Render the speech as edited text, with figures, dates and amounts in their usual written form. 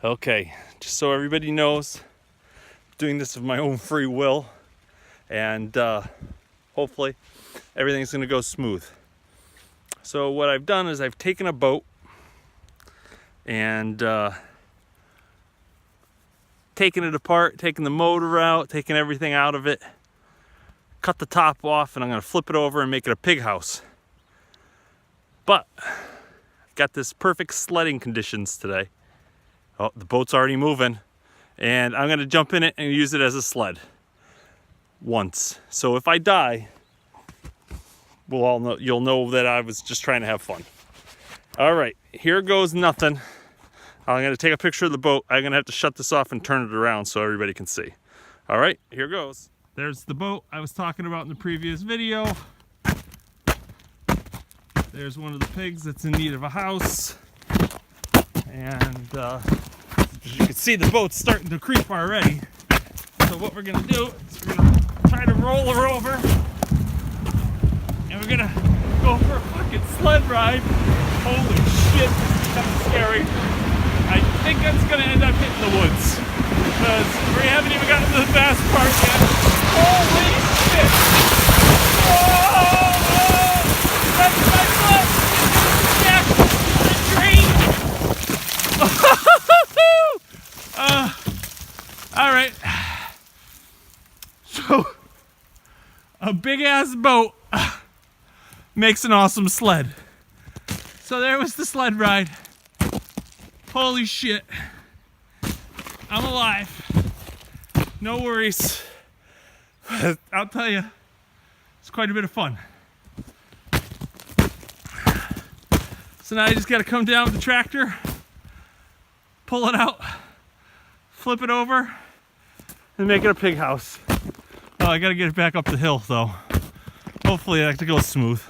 Okay, just so everybody knows, I'm doing this of my own free will, and hopefully everything's gonna go smooth. So what I've done is I've taken a boat and taken it apart, taken the motor out, taken everything out of it, cut the top off, and I'm gonna flip it over and make it a pig house. But I've got this perfect sledding conditions today. Oh, the boat's already moving, and I'm gonna jump in it and use it as a sled once. So if I die, we'll all know, you'll know that I was just trying to have fun. All right, here goes nothing. I'm gonna take a picture of the boat. I'm gonna have to shut this off and turn it around so everybody can see. All right, here goes. There's the boat I was talking about in the previous video. There's one of the pigs that's in need of a house. And as you can see, the boat's starting to creep already. So what we're gonna do is we're gonna try to roll her over. And we're gonna go for a fucking sled ride. Holy shit, that's scary. I think that's gonna end up hitting the woods. Because we haven't even gotten to the fast part yet. Holy shit! Whoa! That's my foot! Jack! The tree! Alright. So, a big ass boat makes an awesome sled. So there was the sled ride. Holy shit. I'm alive. No worries. I'll tell you, it's quite a bit of fun. So now I just gotta come down with the tractor, pull it out, flip it over, and make it a pig house. Oh, I gotta get it back up the hill though. Hopefully that goes smooth.